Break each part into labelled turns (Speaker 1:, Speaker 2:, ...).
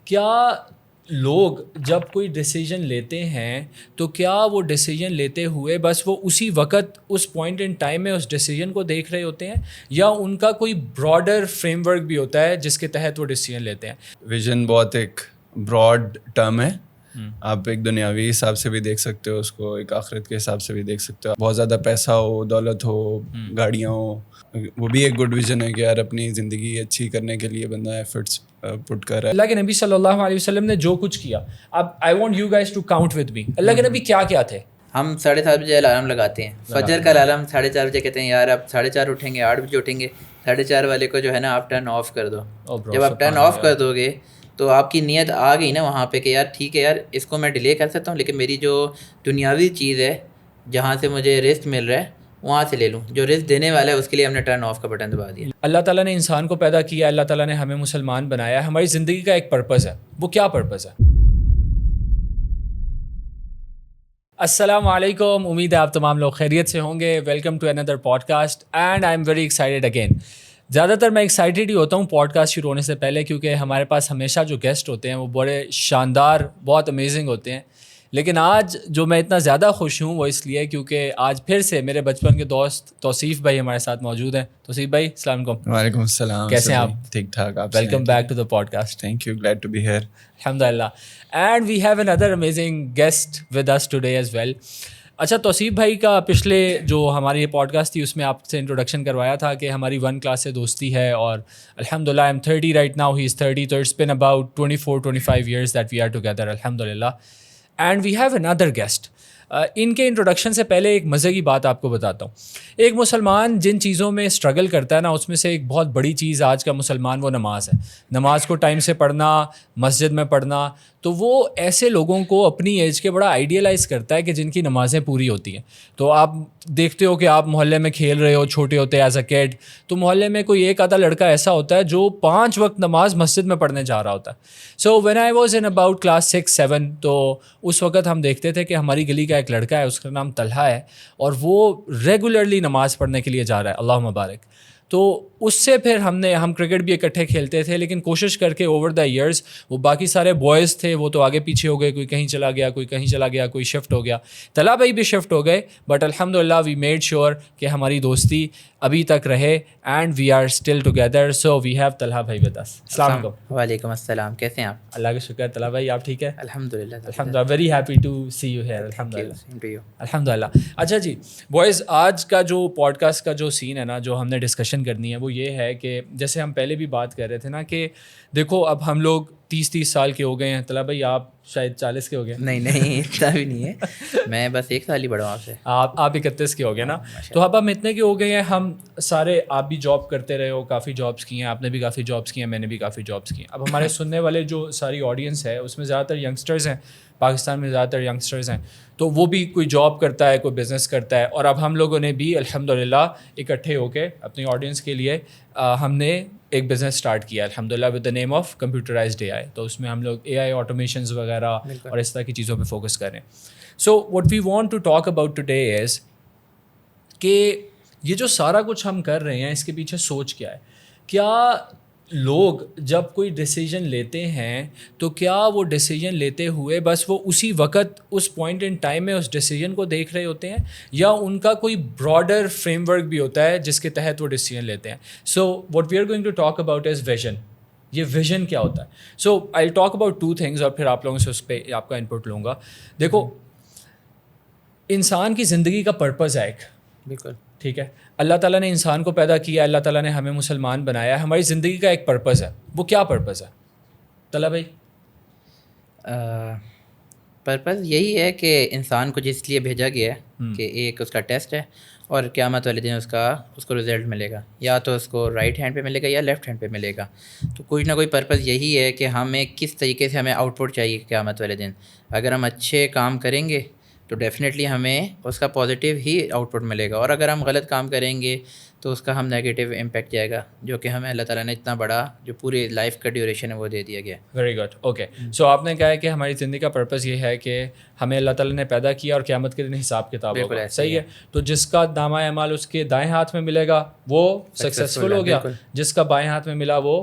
Speaker 1: کیا لوگ جب کوئی ڈیسیجن لیتے ہیں تو کیا وہ ڈیسیجن لیتے ہوئے بس وہ اسی وقت اس پوائنٹ ان ٹائم میں اس ڈیسیجن کو دیکھ رہے ہوتے ہیں, یا ان کا کوئی براڈر فریم ورک بھی ہوتا ہے جس کے تحت وہ ڈیسیجن لیتے ہیں؟
Speaker 2: ویژن بہت ایک براڈ ٹرم ہے. آپ ایک دنیاوی حساب سے بھی دیکھ سکتے ہو اس کو, ایک آخرت کے حساب سے بھی دیکھ سکتے ہو. بہت زیادہ پیسہ ہو, دولت ہو, گاڑیاں ہو, وہ بھی ایک گڈ ویژن ہے کہ یار اپنی زندگی اچھی کرنے کے لیے بندہ ایفرٹس پٹ کر رہا ہے.
Speaker 1: اللہ کے نبی صلی اللہ علیہ وسلم نے جو کچھ کیا, اب I want you guys to count with me, اللہ کے نبی کیا کیا تھے؟
Speaker 3: ہم 7:30 بجے الارم لگاتے ہیں, فجر کا الارم 4:30 بجے کہتے ہیں یار اب 4:30 اٹھیں گے, 8 بجے اٹھیں گے. 4:30 والے کو جو ہے نا آپ ٹرن آف کر دو. جب آپ ٹرن آف کر دو گے تو آپ کی نیت آ گئی نا وہاں پہ کہ یار ٹھیک ہے یار اس کو میں ڈیلے کر سکتا ہوں, لیکن میری جو دنیاوی چیز ہے جہاں سے مجھے رزق مل رہا ہے وہاں سے لے لوں. جو رزق دینے والا ہے اس کے لیے ہم نے ٹرن آف کا بٹن دبا دیا.
Speaker 1: اللہ تعالیٰ نے انسان کو پیدا کیا, اللہ تعالیٰ نے ہمیں مسلمان بنایا, ہماری زندگی کا ایک پرپز ہے. وہ کیا پرپز ہے؟ السلام علیکم, امید ہے آپ تمام لوگ خیریت سے ہوں گے. Welcome to another podcast and I am very excited again. زیادہ تر میں ایکسائٹیڈ ہی ہوتا ہوں پوڈ کاسٹ شروع ہونے سے پہلے, کیونکہ ہمارے پاس ہمیشہ جو گیسٹ ہوتے ہیں وہ بڑے شاندار, بہت امیزنگ ہوتے ہیں. لیکن آج جو میں اتنا زیادہ خوش ہوں وہ اس لیے کیونکہ آج پھر سے میرے بچپن کے دوست توصیف بھائی ہمارے ساتھ موجود ہیں. توصیف بھائی السلام علیکم.
Speaker 2: وعلیکم السلام,
Speaker 1: کیسے ہیں آپ؟
Speaker 2: ٹھیک ٹھاک. آپ
Speaker 1: welcome back to the podcast.
Speaker 2: Thank you, glad to be here.
Speaker 1: الحمد للہ. And we have another amazing guest with us today as well. اچھا, توصیف بھائی کا پچھلے جو ہماری یہ پوڈ کاسٹ تھی اس میں آپ سے انٹروڈکشن کروایا تھا کہ ہماری 1 کلاس سے دوستی ہے, اور الحمد للہ I am 30 right now, he is 30, تو it's been about 24-25 years that we are together الحمد للہ. And we have another guest. ان کے انٹروڈکشن سے پہلے ایک مزے کی بات آپ کو بتاتا ہوں. ایک مسلمان جن چیزوں میں اسٹرگل کرتا ہے نا, اس میں سے ایک بہت بڑی چیز آج کا مسلمان وہ نماز ہے. نماز کو ٹائم سے پڑھنا, مسجد میں پڑھنا, تو وہ ایسے لوگوں کو اپنی ایج کے بڑا آئیڈیلائز کرتا ہے کہ جن کی نمازیں پوری ہوتی ہیں. تو آپ دیکھتے ہو کہ آپ محلے میں کھیل رہے ہو, چھوٹے ہوتے ایز اے کیڈ, تو محلے میں کوئی ایک آدھا لڑکا ایسا ہوتا ہے جو 5 وقت نماز مسجد میں پڑھنے جا رہا ہوتا ہے. So when I was in about class 6-7, تو اس وقت ہم دیکھتے تھے کہ ہماری گلی کا ایک لڑکا ہے, اس کا نام طلحہ ہے, اور وہ ریگولرلی نماز پڑھنے کے لیے جا رہا ہے, اللہ مبارک. تو اس سے پھر ہم کرکٹ بھی اکٹھے کھیلتے تھے, لیکن کوشش کر کے اوور دا ایئرس وہ باقی سارے بوائز تھے وہ تو آگے پیچھے ہو گئے, کوئی کہیں چلا گیا, کوئی کہیں چلا گیا, کوئی شفٹ ہو گیا. طلحہ بھائی بھی شفٹ ہو گئے, بٹ الحمد للہ وی میڈ شیور کہ ہماری دوستی ابھی تک رہے, and we are still together. So we have Talha بھائی ود اس. السلام علیکم.
Speaker 3: وعلیکم السلام, کیسے ہیں آپ؟
Speaker 1: اللہ کا شکر. طلحہ بھائی آپ ٹھیک ہے؟
Speaker 3: الحمد للہ.
Speaker 1: الحمد للہ, very happy to see you here. الحمد للہ. الحمد للہ. اچھا جی بوائز, آج کا جو پوڈ کاسٹ کا جو سین ہے نا, جو ہم نے ڈسکشن کرنی ہے وہ یہ ہے کہ جیسے ہم پہلے بھی بات کر رہے تھے نا کہ دیکھو اب ہم لوگ 30 سال کے ہو گئے ہیں. طلحہ بھائی آپ شاید 40 کے ہو گئے.
Speaker 3: نہیں اتنا بھی نہیں ہے, میں بس 1 سال ہی بڑا ہوں آپ سے.
Speaker 1: آپ 31 کے ہو گئے نا, تو اب ہم اتنے کے ہو گئے ہیں ہم سارے. آپ بھی جاب کرتے رہے ہو, کافی جابس کی ہیں, آپ نے بھی کافی جابس کی ہیں, میں نے بھی کافی جابس کی ہیں. اب ہمارے سننے والے جو ساری آڈینس ہے اس میں زیادہ تر ینگسٹرز ہیں, پاکستان میں زیادہ تر ینگسٹرز ہیں, تو وہ بھی کوئی جاب کرتا ہے, کوئی بزنس کرتا ہے. اور اب ہم لوگوں نے بھی الحمد للہ اکٹھے ہو کے اپنی آڈینس کے لیے ہم نے ایک بزنس اسٹارٹ کیا الحمد للہ with the name of computerised A I. تو اس میں ہم لوگ اے آئی آٹومیشنز وغیرہ اور اس طرح کی چیزوں پہ فوکس کریں. So what we want to talk about today is کہ یہ جو سارا کچھ ہم کر رہے ہیں اس کے پیچھے سوچ کیا ہے. کیا لوگ جب کوئی ڈیسیجن لیتے ہیں تو کیا وہ ڈیسیجن لیتے ہوئے بس وہ اسی وقت اس پوائنٹ ان ٹائم میں اس ڈیسیجن کو دیکھ رہے ہوتے ہیں, یا ان کا کوئی براڈر فریم ورک بھی ہوتا ہے جس کے تحت وہ ڈیسیجن لیتے ہیں. So what we are going to talk about is vision. یہ ویژن کیا ہوتا ہے؟ So I talk about 2 things, اور پھر آپ لوگوں سے اس پہ آپ کا انپٹ لوں گا. دیکھو, انسان کی زندگی کا پرپز ہے ایک,
Speaker 3: بالکل
Speaker 1: ٹھیک ہے. اللہ تعالیٰ نے انسان کو پیدا کیا, اللہ تعالیٰ نے ہمیں مسلمان بنایا, ہماری زندگی کا ایک پرپز ہے. وہ کیا پرپز ہے طلحہ بھائی؟
Speaker 3: پرپز یہی ہے کہ انسان کو جس لیے بھیجا گیا ہے کہ ایک اس کا ٹیسٹ ہے, اور قیامت والے دن اس کو رزلٹ ملے گا, یا تو اس کو رائٹ ہینڈ پہ ملے گا یا لیفٹ ہینڈ پہ ملے گا. تو کوئی نہ کوئی پرپز یہی ہے کہ ہمیں کس طریقے سے ہمیں آؤٹ پٹ چاہیے قیامت والے دن. اگر ہم اچھے کام کریں گے تو ڈیفینیٹلی ہمیں اس کا پازیٹیو ہی آؤٹ پٹ ملے گا, اور اگر ہم غلط کام کریں گے تو اس کا ہم نیگیٹیو امپیکٹ جائے گا, جو کہ ہمیں اللہ تعالیٰ نے اتنا بڑا جو پوری لائف کا ڈیوریشن ہے وہ دے دیا گیا.
Speaker 1: Very good, okay. سو آپ نے کہا ہے کہ ہماری زندگی کا پرپز یہ ہے کہ ہمیں اللہ تعالیٰ نے پیدا کیا اور قیامت کے دن حساب کتاب ہوگا, صحیح ہے. تو جس کا نامہ اعمال اس کے دائیں ہاتھ میں ملے گا وہ سکسیزفل ہو گیا, جس کا بائیں ہاتھ میں ملا وہ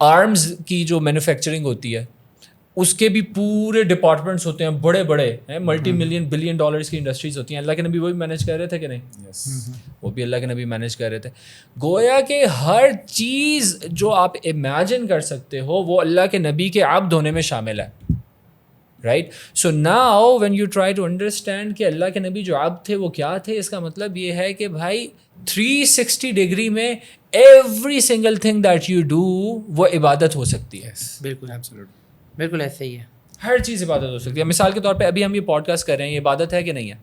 Speaker 1: آرمز کی جو مینوفیکچرنگ ہوتی ہے اس کے بھی پورے ڈپارٹمنٹس ہوتے ہیں بڑے بڑے ہیں, ملٹی ملین بلین ڈالرز کی انڈسٹریز ہوتی ہیں. اللہ کے نبی وہ بھی مینیج کر رہے تھے کہ نہیں؟ وہ بھی اللہ کے نبی مینیج کر رہے تھے. گویا کہ ہر چیز جو آپ امیجن کر سکتے ہو وہ اللہ کے نبی کے عبد ہونے میں شامل ہے. Right. So now when you try to understand کہ اللہ کے نبی جو عبد تھے وہ کیا تھے, اس کا مطلب یہ ہے کہ بھائی 360 ڈگری میں every single thing that you do وہ عبادت ہو سکتی ہے.
Speaker 3: بالکل بالکل ایسے ہی ہے,
Speaker 1: ہر چیز عبادت ہو سکتی ہے. مثال کے طور پہ ابھی ہم یہ پوڈ کاسٹ کر رہے ہیں, یہ عبادت ہے کہ نہیں ہے؟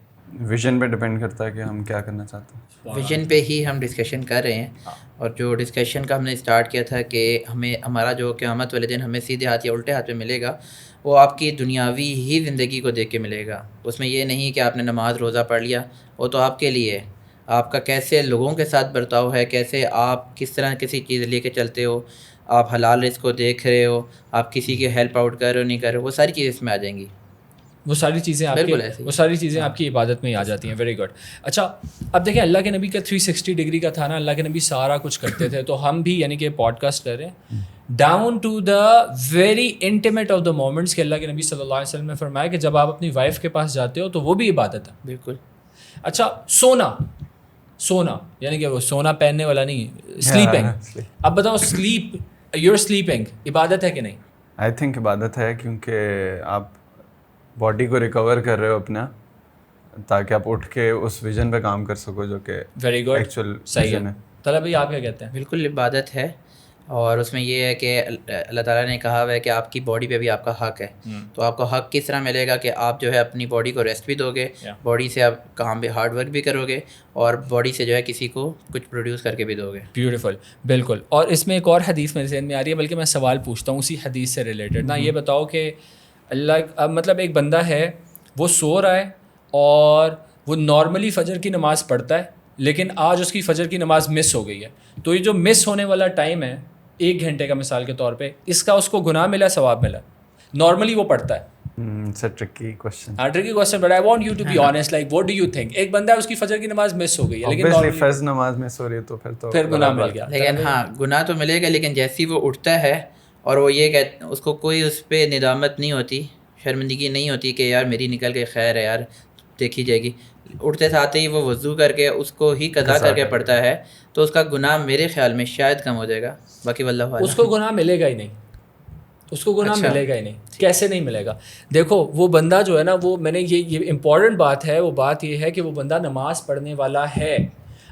Speaker 2: ویژن پہ ڈپینڈ کرتا ہے کہ ہم کیا کرنا چاہتے ہیں.
Speaker 3: ویژن پہ ہی ہم ڈسکشن کر رہے ہیں. اور جو ڈسکشن کا ہم نے اسٹارٹ کیا تھا کہ ہمیں ہمارا جو قیامت والے دن ہمیں سیدھے ہاتھ یا الٹے ہاتھ پہ ملے گا, وہ آپ کی دنیاوی ہی زندگی کو دیکھ کے ملے گا. اس میں یہ نہیں کہ آپ نے نماز روزہ پڑھ لیا, وہ تو آپ کے لیے ہے. آپ کا کیسے لوگوں کے ساتھ برتاؤ ہے, کیسے آپ کس طرح کسی چیز لے کے چلتے ہو, آپ حلال رزق کو دیکھ رہے ہو, آپ کسی کے ہیلپ آؤٹ کر رہے ہو نہیں کر رہے ہو, وہ ساری چیزیں اس میں آ جائیں گی.
Speaker 1: وہ ساری چیزیں آپ کی عبادت میں ہی آ جاتی ہیں. Very good. اچھا اب دیکھیں اللہ کے نبی کا 360 ڈگری کا تھا نا, اللہ کے نبی سارا کچھ کرتے تھے. تو ہم بھی یعنی کہ پوڈ کاسٹ کر رہے ہیں down to the very intimate of the moments کہ اللہ کے نبی صلی اللہ علیہ وسلم نے فرمایا کہ جب آپ اپنی وائف کے پاس جاتے ہو تو وہ بھی عبادت ہے.
Speaker 3: بالکل.
Speaker 1: اچھا سونا یعنی کہ وہ سونا پہننے والا نہیں, سلیپنگ. اب بتاؤ سلیپ, یور سلیپنگ عبادت ہے کہ نہیں؟
Speaker 2: آئی تھنک عبادت ہے, کیونکہ آپ باڈی کو ریکور کر رہے ہو اپنا, تاکہ آپ اٹھ کے اس ویژن پہ کام کر سکو جو کہ
Speaker 1: ویری گڈ
Speaker 2: ایکچوئل
Speaker 1: صحیح ہے. طلب بھائی آپ کیا کہتے ہیں؟
Speaker 3: بالکل عبادت ہے. اور اس میں یہ ہے کہ اللہ تعالیٰ نے کہا ہوا ہے کہ آپ کی باڈی پہ بھی آپ کا حق ہے. تو آپ کو حق کس طرح ملے گا کہ آپ جو ہے اپنی باڈی کو ریسٹ بھی دو گے, باڈی سے آپ کام بھی ہارڈ ورک بھی کرو گے, اور باڈی سے جو ہے کسی کو کچھ پروڈیوس کر کے بھی دو گے.
Speaker 1: بیوٹیفل. بالکل. اور اس میں ایک اور حدیث میرے ذہن میں آ رہی ہے, بلکہ میں سوال پوچھتا ہوں اسی حدیث سے ریلیٹڈ نا. یہ بتاؤ کہ اللہ مطلب ایک بندہ ہے وہ سو رہا ہے اور وہ نارملی فجر کی نماز پڑھتا ہے, لیکن آج اس کی فجر کی نماز مس ہو گئی ہے. تو یہ جو مس ہونے والا ٹائم ہے 1 گھنٹے کا مثال کے طور پہ, اس کا اس کو گناہ ملا ثواب ملا؟ نارملی وہ پڑھتا ہے.
Speaker 2: It's a tricky question.
Speaker 1: Tricky question, but I want you to be honest. Like, what do you think? ایک بندہ ہے اس کی فجر کی نماز مس ہو گئی ہے, لیکن
Speaker 2: obviously فرض نماز مس ہو رہی ہے تو
Speaker 1: پھر گناہ مل گیا.
Speaker 3: لیکن ہاں گناہ تو ملے گا, لیکن جیسی وہ اٹھتا ہے اور وہ یہ کہ اس کو کوئی اس پہ ندامت نہیں ہوتی, شرمندگی نہیں ہوتی کہ یار میری نکل کے خیر ہے یار دیکھی جائے گی. اٹھتے ساتھ ہی وہ وضو کر کے اس کو ہی قضا کر کے پڑھتا ہے, تو اس کا گناہ میرے خیال میں شاید کم ہو جائے گا. باقی واللہ اعلم.
Speaker 1: اس کو گناہ ملے گا ہی نہیں, اس کو گناہ ملے گا ہی نہیں. کیسے نہیں ملے گا؟ دیکھو وہ بندہ جو ہے نا, وہ میں نے یہ امپورٹنٹ بات ہے, وہ بات یہ ہے کہ وہ بندہ نماز پڑھنے والا ہے.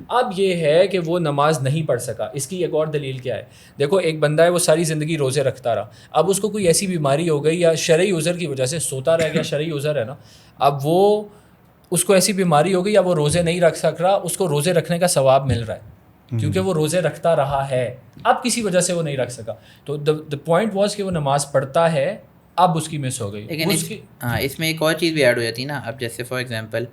Speaker 1: اب یہ ہے کہ وہ نماز نہیں پڑھ سکا, اس کی ایک اور دلیل کیا ہے؟ دیکھو ایک بندہ ہے وہ ساری زندگی روزے رکھتا رہا, اب اس کو کوئی ایسی بیماری ہو گئی یا شرعی عذر کی وجہ سے سوتا رہ گیا, شرعی عذر ہے نا, اب وہ اس کو ایسی بیماری ہو گئی یا وہ روزے نہیں رکھ سک رہا, اس کو روزے رکھنے کا ثواب مل رہا ہے کیونکہ وہ روزے رکھتا رہا ہے. اب کسی وجہ سے وہ نہیں رکھ سکا, تو دا پوائنٹ واز کہ وہ نماز پڑھتا ہے, اب اس کی مس ہو گئی.
Speaker 3: لیکن اس میں ایک اور چیز بھی ایڈ ہو جاتی ہے نا. اب جیسے فار ایگزامپل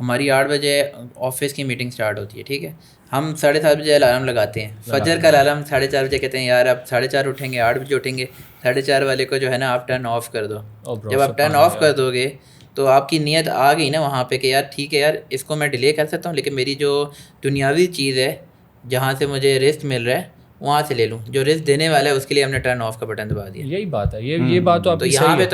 Speaker 3: ہماری 8 بجے آفس کی میٹنگ اسٹارٹ ہوتی ہے, ٹھیک ہے, ہم 7:30 بجے الارم لگاتے ہیں, فجر کا الارم 4:30 بجے, کہتے ہیں یار اب 4:30 اٹھیں گے, 8 بجے اٹھیں گے, 4:30 والے کو جو ہے نا آپ ٹرن آف کر دو. جب آپ ٹرن آف کر دو گے تو آپ کی نیت آ گئی نا وہاں پہ کہ یار ٹھیک ہے یار اس کو میں ڈیلے کر سکتا ہوں, لیکن میری جو دنیاوی چیز ہے جہاں سے مجھے رزق مل رہا ہے وہاں سے لے لوں, جو رزق دینے والا ہے اس کے لیے ہم نے ٹرن آف کا بٹن دبا دیا.
Speaker 1: یہی بات ہے, یہ بات تو آپ
Speaker 3: تو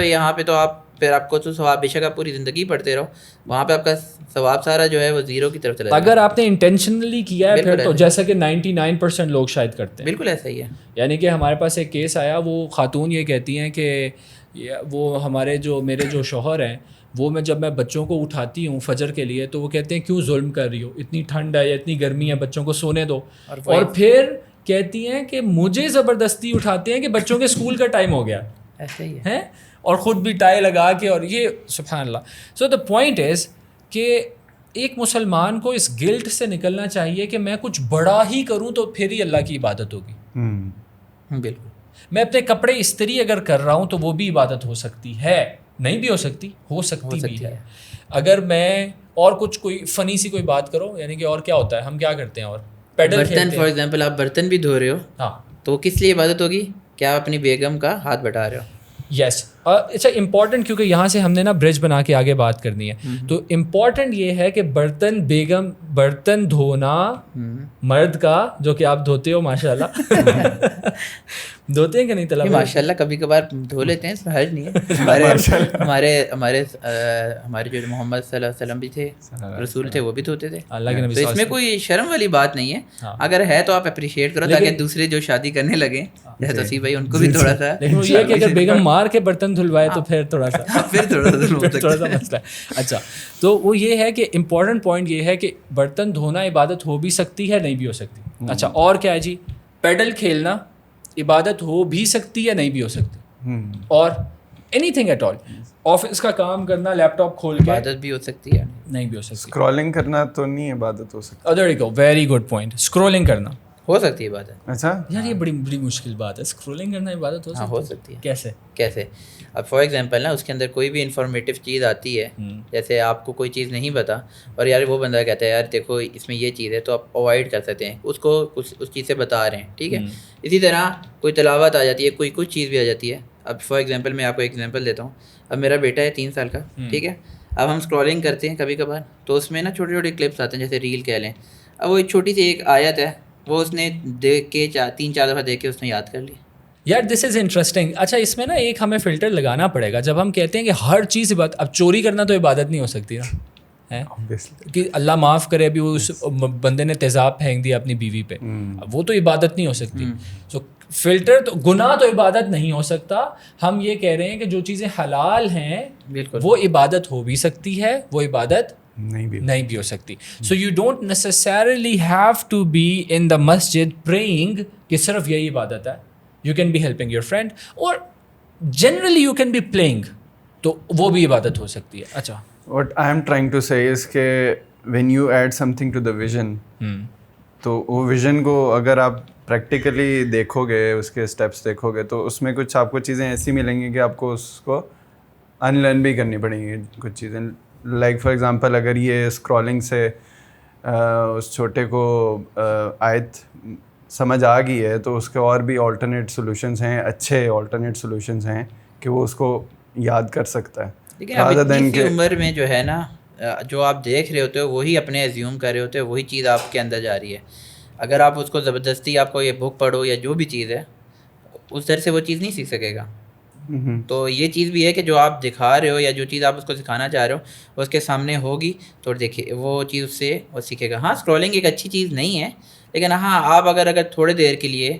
Speaker 3: یہاں پہ تو آپ پھر آپ کو تو ثواب بے شک آپ پوری زندگی پڑھتے رہو, وہاں پہ آپ کا ثواب سارا جو ہے وہ زیرو کی طرف چلا جائے.
Speaker 1: اگر آپ نے انٹینشنلی کیا ہے پھر تو, جیسا کہ 99% لوگ شاید کرتے ہیں.
Speaker 3: بالکل ایسا ہی ہے.
Speaker 1: یعنی کہ ہمارے پاس ایک کیس آیا, وہ خاتون یہ کہتی ہیں کہ وہ میرے جو شوہر ہیں وہ جب میں بچوں کو اٹھاتی ہوں فجر کے لیے تو وہ کہتے ہیں کیوں ظلم کر رہی ہو, اتنی ٹھنڈ ہے یا اتنی گرمی ہے, بچوں کو سونے دو. اور پھر کہتی ہیں کہ مجھے زبردستی اٹھاتے ہیں کہ بچوں کے اسکول کا ٹائم ہو گیا.
Speaker 3: ایسے ہی
Speaker 1: ہے, اور خود بھی ٹائی لگا کے, اور یہ سبحان اللہ. سو دا پوائنٹ از کہ ایک مسلمان کو اس گلٹ سے نکلنا چاہیے کہ میں کچھ بڑا ہی کروں تو پھر ہی اللہ کی عبادت ہوگی.
Speaker 3: بالکل.
Speaker 1: میں اپنے کپڑے استری اگر کر رہا ہوں تو وہ بھی عبادت ہو سکتی ہے, نہیں بھی ہو سکتی, ہو سکتی بھی ہے. اگر میں اور کچھ کوئی فنی سی کوئی بات کرو, یعنی کہ اور کیا ہوتا ہے, ہم کیا کرتے ہیں, اور
Speaker 3: برتن فار ایگزامپل آپ برتن بھی دھو رہے ہو,
Speaker 1: ہاں,
Speaker 3: تو کس لیے عبادت ہوگی؟ کیا آپ اپنی بیگم کا ہاتھ بٹا رہے ہو.
Speaker 1: یس, اچھا امپورٹنٹ, کیونکہ یہاں سے ہم نے نا برج بنا کے آگے بات کرنی ہے. تو امپورٹنٹ یہ ہے کہ برتن دھونا مرد کا, جو کہ آپ دھوتے ہو ماشاء اللہ, دھوتے ہیں کہ نہیں تلا بھائی؟
Speaker 3: ماشاء اللہ کبھی کبھار دھو لیتے ہیں, اس میں حرج نہیں ہے. ہمارے جو محمد صلی اللہ علیہ وسلم بھی تھے, رسول تھے, وہ بھی دھوتے تھے.
Speaker 1: اللہ کے نبی
Speaker 3: تو اس میں کوئی شرم والی بات نہیں ہے. اگر ہے تو آپ اپریشیٹ کرو تاکہ دوسرے جو شادی کرنے لگے جیسے توصیف بھائی ان کو بھی تھوڑا سا.
Speaker 1: لیکن وہ یہ کہ اگر بیگم مار کے برتن دھلوائے تو پھر تھوڑا سا تھوڑا سا مسئلہ ہے. اچھا, تو وہ یہ ہے کہ امپورٹنٹ پوائنٹ یہ ہے کہ برتن دھونا عبادت ہو بھی سکتی ہے, نہیں بھی ہو سکتی. اچھا, اور کیا ہے جی, پیڈل کھیلنا عبادت ہو بھی سکتی ہے, نہیں بھی ہو سکتی. اور anything at all, office کا کام کرنا لیپ ٹاپ کھول کے
Speaker 3: عبادت بھی ہو سکتی ہے,
Speaker 1: نہیں بھی ہو سکتی.
Speaker 2: اسکرولنگ کرنا تو نہیں عبادت ہو سکتی.
Speaker 1: Other you go, very good point. Scrolling کرنا
Speaker 3: ہو سکتی ہے عبادت.
Speaker 2: اچھا
Speaker 1: یار یہ بڑی مشکل بات ہے. اسکرولنگ کرنا عبادت ہو
Speaker 3: سکتی ہے.
Speaker 1: کیسے؟
Speaker 3: اب فار ایگزامپل نا, اس کے اندر کوئی بھی انفارمیٹیو چیز آتی ہے, جیسے آپ کو کوئی چیز نہیں پتا اور یار وہ بندہ کہتا ہے یار دیکھو اس میں یہ چیز ہے, تو آپ اوائڈ کر سکتے ہیں اس کو, اس چیز سے بتا رہے ہیں, ٹھیک ہے. اسی طرح کوئی تلاوت آ جاتی ہے, کوئی کچھ چیز بھی آ جاتی ہے. اب فار ایگزامپل میں آپ کو ایگزامپل دیتا ہوں. اب میرا بیٹا ہے 3 سال کا, ٹھیک ہے. اب ہم اسکرولنگ کرتے ہیں کبھی کبھار, تو اس میں نا چھوٹے چھوٹے کلپس آتے ہیں, جیسے ریل کہہ لیں. اب وہ ایک چھوٹی سی ایک آیت ہے, وہ اس نے دیکھ کے 3-4 دفعہ دیکھ کے اس نے یاد کر لی.
Speaker 1: یار دس از انٹرسٹنگ. اچھا, اس میں نا ایک ہمیں فلٹر لگانا پڑے گا. جب ہم کہتے ہیں کہ ہر چیز عبادت, اب چوری کرنا تو عبادت نہیں ہو سکتی نا, ہے کہ اللہ معاف کرے, ابھی اس بندے نے تیزاب پھینک دیا اپنی بیوی پہ, وہ تو عبادت نہیں ہو سکتی. سو فلٹر تو, گناہ تو عبادت نہیں ہو سکتا. ہم یہ کہہ رہے ہیں کہ جو چیزیں حلال ہیں وہ عبادت ہو بھی سکتی ہے, وہ عبادت نہیں بھی ہو سکتی. So you don't necessarily have to be in the مسجد پریئنگ کہ صرف یہی عبادت ہے. You can be helping your friend or generally you can be playing, تو وہ بھی عبادت ہو سکتی ہے. اچھا,
Speaker 2: what I am trying to say is کہ when you add something to the vision, تو وہ vision کو اگر آپ پریکٹیکلی دیکھو گے, اس کے اسٹیپس دیکھو گے, تو اس میں کچھ آپ کو چیزیں ایسی ملیں گی کہ آپ کو اس کو ان لرن بھی کرنی پڑیں گی کچھ چیزیں. لائک فار ایگزامپل اگر یہ اسکرولنگ سے اس چھوٹے کو آیت سمجھ آ گئی ہے, تو اس کے اور بھی آلٹرنیٹ سولوشنس ہیں, اچھے آلٹرنیٹ سولوشنس ہیں کہ وہ اس کو یاد کر سکتا ہے.
Speaker 3: لیکن اب اتنی عمر میں جو ہے نا, جو آپ دیکھ رہے ہوتے ہو وہی اپنے ایزیوم کر رہے ہوتے ہو, وہی چیز آپ کے اندر جا رہی ہے. اگر آپ اس کو زبردستی آپ کو یہ بک پڑھو یا جو بھی چیز ہے, اس در سے وہ چیز نہیں سیکھ سکے گا. تو یہ چیز بھی ہے کہ جو آپ دکھا رہے ہو یا جو چیز آپ اس کو سکھانا چاہ رہے ہو وہ اس کے سامنے ہوگی تو دیکھیے وہ چیز اس سے وہ سیکھے گا. ہاں اسکرولنگ ایک اچھی چیز نہیں ہے, لیکن ہاں آپ اگر تھوڑی دیر کے لیے,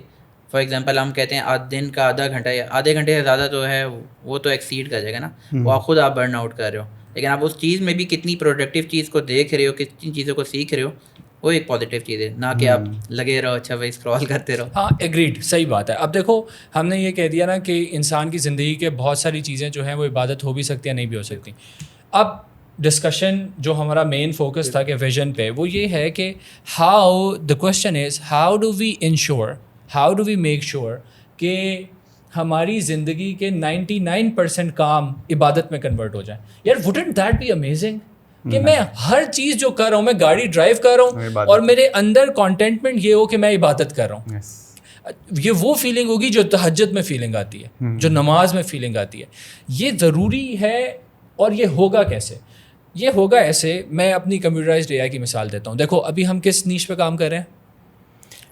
Speaker 3: فار ایگزامپل ہم کہتے ہیں دن کا آدھا گھنٹہ یا آدھے گھنٹے سے زیادہ تو ہے, وہ تو ایکسیڈ کر جائے گا نا, وہ خود آپ برن آؤٹ کر رہے ہو. لیکن آپ اس چیز میں بھی کتنی پروڈکٹیو چیز کو دیکھ رہے ہو, کتنی چیزوں کو سیکھ رہے ہو, وہ ایک پازیٹیو چیز ہے, نہ کہ آپ لگے رہو اچھا بھائی اسکرول کرتے رہو.
Speaker 1: ہاں ایگریڈ, صحیح بات ہے. اب دیکھو ہم نے یہ کہہ دیا نا کہ انسان کی زندگی کے بہت ساری چیزیں جو ہیں وہ عبادت ہو بھی سکتی ہیں, نہیں بھی ہو سکتی. اب ڈسکشن جو ہمارا مین فوکس تھا کہ ویژن پہ, وہ یہ ہے کہ how, the question is how do we ensure, how do we make sure کہ ہماری زندگی کے 99% کام عبادت میں کنورٹ ہو جائیں. یار وڈنٹ دیٹ بی امیزنگ کہ میں ہر چیز جو کر رہا ہوں, میں گاڑی ڈرائیو کر رہا ہوں اور میرے اندر کانٹینٹمنٹ یہ ہو کہ میں عبادت کر رہا ہوں. یہ وہ فیلنگ ہوگی جو تہجد میں فیلنگ آتی ہے, جو نماز میں فیلنگ آتی ہے. یہ ضروری ہے. اور یہ ہوگا کیسے؟ یہ ہوگا ایسے, میں اپنی کمپیوٹرائزڈ اے آئی کی مثال دیتا ہوں. دیکھو ابھی ہم کس نیش پہ کام کر رہے ہیں؟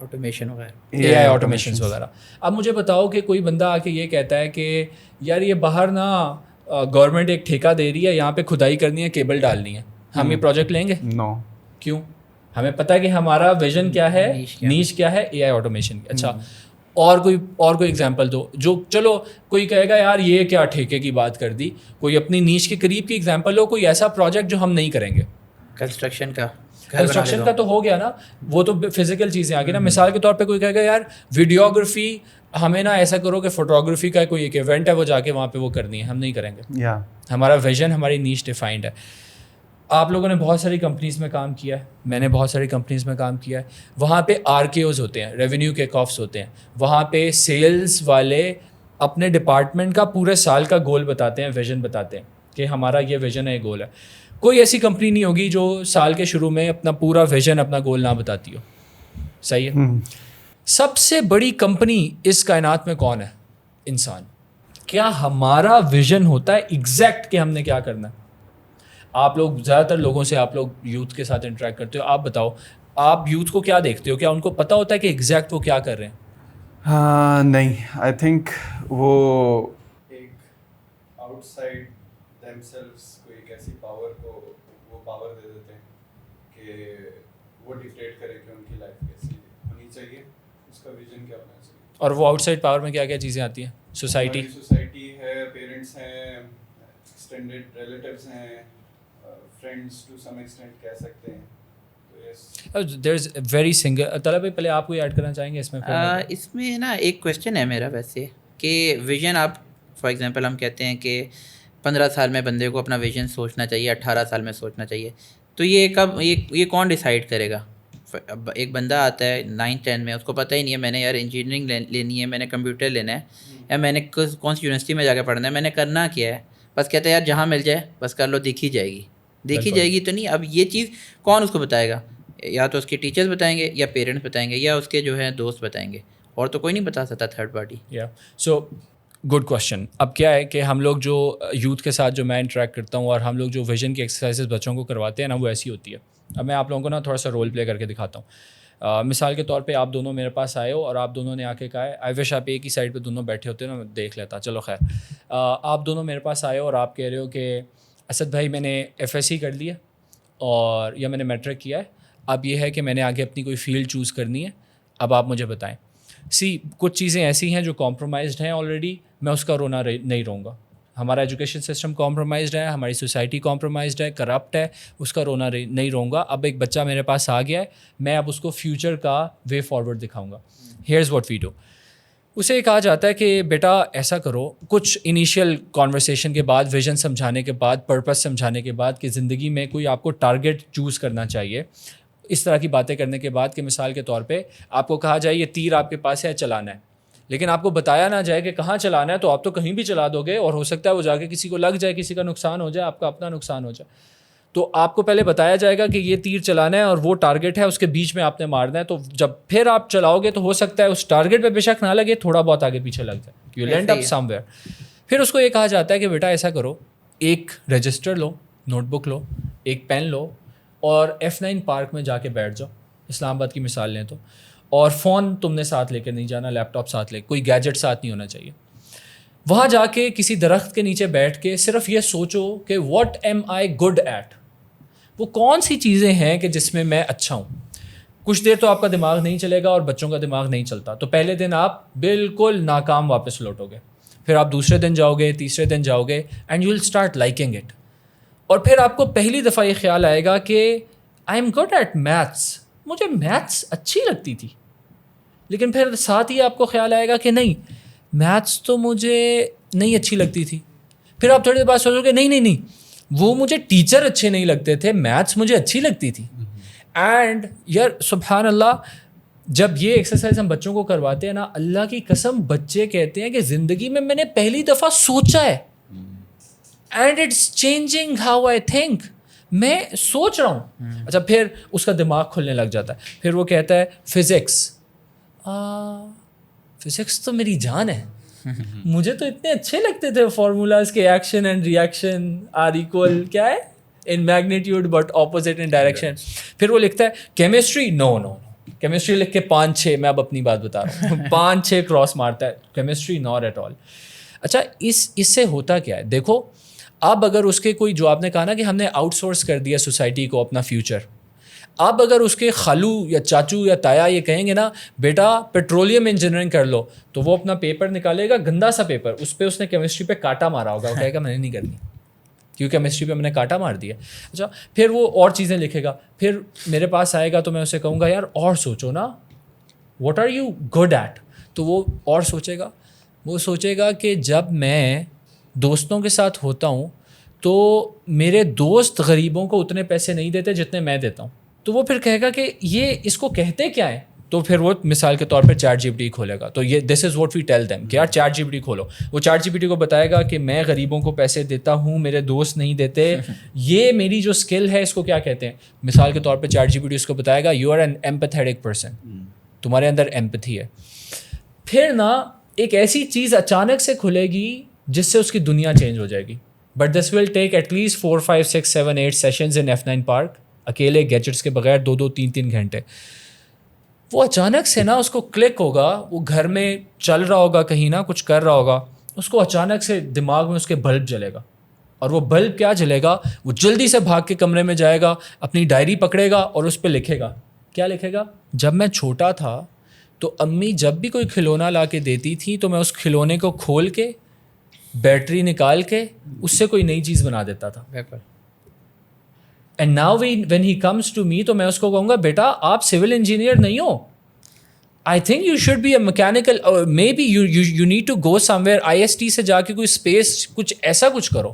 Speaker 3: آٹومیشن وغیرہ,
Speaker 1: اے آئی آٹومیشنس وغیرہ. اب مجھے بتاؤ کہ کوئی بندہ آ کے یہ کہتا ہے کہ یار یہ باہر نا گورنمنٹ ایک ٹھیکہ دے رہی ہے, یہاں پہ کھدائی کرنی ہے, کیبل ڈالنی ہے, ہم یہ پروجیکٹ لیں گے؟
Speaker 2: نو.
Speaker 1: کیوں؟ ہمیں پتہ ہے کہ ہمارا ویژن کیا ہے, نیش کیا ہے, اے آئی آٹومیشن. اچھا, اور کوئی ایگزامپل دو جو, چلو کوئی کہے گا یار یہ کیا ٹھیکے کی بات کر دی, کوئی اپنی نیش کے قریب کی ایگزامپل ہو, کوئی ایسا پروجیکٹ جو ہم نہیں کریں گے.
Speaker 3: کنسٹرکشن
Speaker 1: کا تو ہو گیا نا, وہ تو فزیکل چیزیں آ گئی نا. مثال کے طور پہ کوئی کہے گا یار ویڈیوگرافی ہمیں نا ایسا کرو کہ فوٹوگرافی کا کوئی ایک ایونٹ ہے وہ جا کے وہاں پہ وہ کرنی ہے, ہم نہیں کریں گے. ہمارا ویژن, ہماری نیش ڈیفائنڈ ہے. آپ لوگوں نے بہت ساری کمپنیز میں کام کیا ہے, میں نے بہت ساری کمپنیز میں کام کیا ہے. وہاں پہ RKOs ہوتے ہیں, ریونیو کیک آفس ہوتے ہیں. وہاں پہ سیلز والے اپنے ڈپارٹمنٹ کا پورے سال کا گول بتاتے ہیں, ویژن بتاتے ہیں کہ ہمارا یہ ویژن ہے, یہ گول ہے. کوئی ایسی کمپنی نہیں ہوگی جو سال کے شروع میں اپنا پورا ویژن, اپنا گول نہ بتاتی ہو. صحیح ہے. سب سے بڑی کمپنی اس کائنات میں کون ہے؟ انسان. کیا ہمارا ویژن ہوتا ہے ایگزیکٹ کہ ہم نے کیا کرنا ہے؟ آپ لوگ زیادہ تر لوگوں سے, آپ لوگ یوتھ کے ساتھ انٹریکٹ کرتے ہو, آپ بتاؤ آپ یوتھ کو کیا دیکھتے ہو؟ کیا ان کو پتہ ہوتا ہے کہ ایگزیکٹ وہ کیا کر رہے ہیں؟
Speaker 2: ہاں نہیں, آئی تھنک وہ ایک آؤٹ سائڈ دیم سیلفس کو ایک ایسی پاور کو وہ پاور دے دیتے ہیں کہ وہ ڈکٹیٹ کرے کہ ان کی لائف کیسی ہونی چاہیے, اس کا ویژن کیا ہونا چاہیے.
Speaker 1: اور وہ آؤٹ سائڈ پاور میں کیا کیا چیزیں آتی ہیں؟
Speaker 2: سوسائٹی ہے, پیرنٹس ہیں, ایکسٹینڈیڈ ریلیٹیوز ہیں, فرینڈس ٹو سم ایکسٹینٹ کہہ سکتے ہیں.
Speaker 1: دیر از ویری سنگل. طلب بھائی پہلے آپ کوئی ایڈ کرنا چاہیں گے اس میں؟
Speaker 3: اس میں نا ایک کویشچن ہے میرا ویسے کہ ویژن, آپ فار ایگزامپل ہم کہتے ہیں کہ 15 سال میں بندے کو اپنا ویژن سوچنا چاہیے, 18 سال میں سوچنا چاہیے, تو یہ کب یہ کون ڈیسائیڈ کرے گا؟ اب ایک بندہ آتا ہے 9-10 میں, اس کو پتہ ہی نہیں ہے میں نے یار انجینئرنگ لینی ہے, میں نے کمپیوٹر لینا ہے, یا میں نے کون سی یونیورسٹی میں جا کے پڑھنا ہے, میں نے کرنا کیا ہے, بس کہتا ہے یار جہاں مل جائے بس کر لو, دیکھی جائے گی تو نہیں. اب یہ چیز کون اس کو بتائے گا؟ یا تو اس کے ٹیچرز بتائیں گے, یا پیرنٹس بتائیں گے, یا اس کے جو ہے دوست بتائیں گے, اور تو کوئی نہیں بتا سکتا third party.
Speaker 1: So good question. اب کیا ہے کہ ہم لوگ جو یوتھ کے ساتھ جو میں انٹریکٹ کرتا ہوں اور ہم لوگ جو ویژن کی ایکسرسائزز بچوں کو کرواتے ہیں نا, وہ ایسی ہوتی ہے. اب میں آپ لوگوں کو نا تھوڑا سا رول پلے کر کے دکھاتا ہوں. مثال کے طور پہ آپ دونوں میرے پاس آئے ہو اور آپ دونوں نے آ کے کہا ہے, آئی وش آپ ایک ہی سائڈ پہ دونوں بیٹھے ہوتے نا, میں دیکھ لیتا. چلو خیر, آپ دونوں میرے پاس آئے ہو اور آپ کہہ رہے ہو کہ اسد بھائی میں نے FSC کر لیا اور یا میں نے میٹرک کیا ہے, اب یہ ہے کہ میں نے آگے اپنی کوئی فیلڈ چوز کرنی ہے, اب آپ مجھے بتائیں. کچھ چیزیں ایسی ہیں جو کمپرومائزڈ ہیں آلریڈی, میں اس کا رونا نہیں رہوں گا. ہمارا ایجوکیشن سسٹم کمپرومائزڈ ہے, ہماری سوسائٹی کمپرومائزڈ ہے, کرپٹ ہے, اس کا رونا نہیں رہوں گا. اب ایک بچہ میرے پاس آ گیا ہے, میں اب اس کو فیوچر کا وے فارورڈ دکھاؤں گا. Here's what we do. اسے کہا جاتا ہے کہ بیٹا ایسا کرو, کچھ انیشیل کانورسیشن کے بعد, ویژن سمجھانے کے بعد, پرپس سمجھانے کے بعد کہ زندگی میں کوئی آپ کو ٹارگیٹ چوز کرنا چاہیے, اس طرح کی باتیں کرنے کے بعد کہ مثال کے طور پہ آپ کو کہا جائے یہ تیر آپ کے پاس ہے, چلانا ہے, لیکن آپ کو بتایا نہ جائے کہ کہاں چلانا ہے, تو آپ تو کہیں بھی چلا دو گے اور ہو سکتا ہے وہ جا کے کسی کو لگ جائے, کسی کا نقصان ہو جائے, آپ کا اپنا نقصان ہو جائے. تو آپ کو پہلے بتایا جائے گا کہ یہ تیر چلانا ہے اور وہ ٹارگیٹ ہے, اس کے بیچ میں آپ نے مارنا ہے. تو جب پھر آپ چلاؤ گے تو ہو سکتا ہے اس ٹارگیٹ پہ بے شک نہ لگے, تھوڑا بہت آگے پیچھے لگ جائے, you land up somewhere. پھر اس کو یہ کہا جاتا ہے کہ بیٹا ایسا کرو, ایک رجسٹر لو, نوٹ بک لو, ایک پین لو اور F9 پارک میں جا کے بیٹھ جاؤ, اسلام آباد کی مثال لیں تو, اور فون تم نے ساتھ لے کے نہیں جانا, لیپ ٹاپ ساتھ لے, کوئی گیجٹ ساتھ نہیں ہونا چاہیے. وہاں جا کے کسی درخت کے نیچے بیٹھ کے صرف یہ سوچو کہ what am I good at, وہ کون سی چیزیں ہیں کہ جس میں میں اچھا ہوں. کچھ دیر تو آپ کا دماغ نہیں چلے گا اور بچوں کا دماغ نہیں چلتا, تو پہلے دن آپ بالکل ناکام واپس لوٹو گے. پھر آپ دوسرے دن جاؤ گے, تیسرے دن جاؤ گے, and you will start liking it. اور پھر آپ کو پہلی دفعہ یہ خیال آئے گا کہ I am good at maths, مجھے میتھس اچھی لگتی تھی. لیکن پھر ساتھ ہی آپ کو خیال آئے گا کہ نہیں, میتھس تو مجھے نہیں اچھی لگتی تھی. پھر آپ تھوڑی دیر بعد سوچو گے نہیں, وہ مجھے ٹیچر اچھے نہیں لگتے تھے, میتھس مجھے اچھی لگتی تھی. اینڈ یار سبحان اللہ, جب یہ ایکسرسائز ہم بچوں کو کرواتے ہیں نا, اللہ کی قسم بچے کہتے ہیں کہ زندگی میں نے پہلی دفعہ سوچا ہے, and it's changing how I think, میں سوچ رہا ہوں. اچھا, پھر اس کا دماغ کھلنے لگ جاتا ہے. پھر وہ کہتا ہے فزکس تو میری جان ہے, مجھے تو اتنے اچھے لگتے تھے فارمولاز کے, action and reaction are equal کیا ہے in magnitude but opposite in direction. پھر وہ لکھتا ہے کیمسٹری, نو کیمسٹری لکھ کے 5-6, میں اب اپنی بات بتا رہا ہوں, 5-6 کراس مارتا ہے, کیمسٹری ناٹ ایٹ آل. اچھا, اس سے ہوتا کیا ہے دیکھو. اب اگر اس کے کوئی, جو آپ نے کہا نا کہ ہم نے آؤٹ سورس کر دیا سوسائٹی کو اپنا فیوچر, اب اگر اس کے خالو یا چاچو یا تایا یہ کہیں گے نا بیٹا پیٹرولیم انجینئرنگ کر لو, تو وہ اپنا پیپر نکالے گا, گندا سا پیپر, اس پہ اس نے کیمسٹری پہ کاٹا مارا ہوگا, وہ کہے گا میں نے نہیں کرنی کیونکہ کیمسٹری پہ میں نے کاٹا مار دیا. اچھا, پھر وہ اور چیزیں لکھے گا, پھر میرے پاس آئے گا تو میں اسے کہوں گا یار اور سوچو نا, what are you good at. تو وہ اور سوچے گا, وہ سوچے گا کہ جب میں دوستوں کے ساتھ ہوتا ہوں تو میرے دوست غریبوں کو اتنے پیسے نہیں دیتے جتنے میں دیتا ہوں. تو وہ پھر کہے گا کہ یہ اس کو کہتے کیا ہے, تو پھر وہ مثال کے طور پہ چیٹ GPT کھولے گا. تو یہ this is what we tell them کہ یار چیٹ GPT کھولو. وہ چیٹ GPT کو بتائے گا کہ میں غریبوں کو پیسے دیتا ہوں, میرے دوست نہیں دیتے, یہ میری جو اسکل ہے اس کو کیا کہتے ہیں. مثال کے طور پہ چیٹ GPT اس کو بتائے گا you are an empathetic person, تمہارے اندر ایمپتھی ہے. پھر نا ایک ایسی چیز اچانک سے کھلے گی جس سے اس کی دنیا چینج ہو جائے گی. But this will take at least 4, 5, 6, 7, 8 sessions in F9 park, اکیلے گیجٹس کے بغیر 2-2, 3-3 گھنٹے. وہ اچانک سے نا اس کو کلک ہوگا, وہ گھر میں چل رہا ہوگا کہیں نا, کچھ کر رہا ہوگا, اس کو اچانک سے دماغ میں اس کے بلب جلے گا, اور وہ بلب کیا جلے گا, وہ جلدی سے بھاگ کے کمرے میں جائے گا, اپنی ڈائری پکڑے گا اور اس پہ لکھے گا. کیا لکھے گا؟ جب میں چھوٹا تھا تو امی جب بھی کوئی کھلونا لا کے دیتی تھی تو میں اس کھلونے کو کھول کے بیٹری نکال کے اس سے کوئی نئی چیز بنا دیتا تھا. And now when he comes to me, تو میں اس کو کہوں گا بیٹا آپ سول انجینئر نہیں ہو, I think you should be a mechanical, maybe you need to go somewhere, I S T سے جا کے کوئی اسپیس کچھ ایسا کچھ کرو,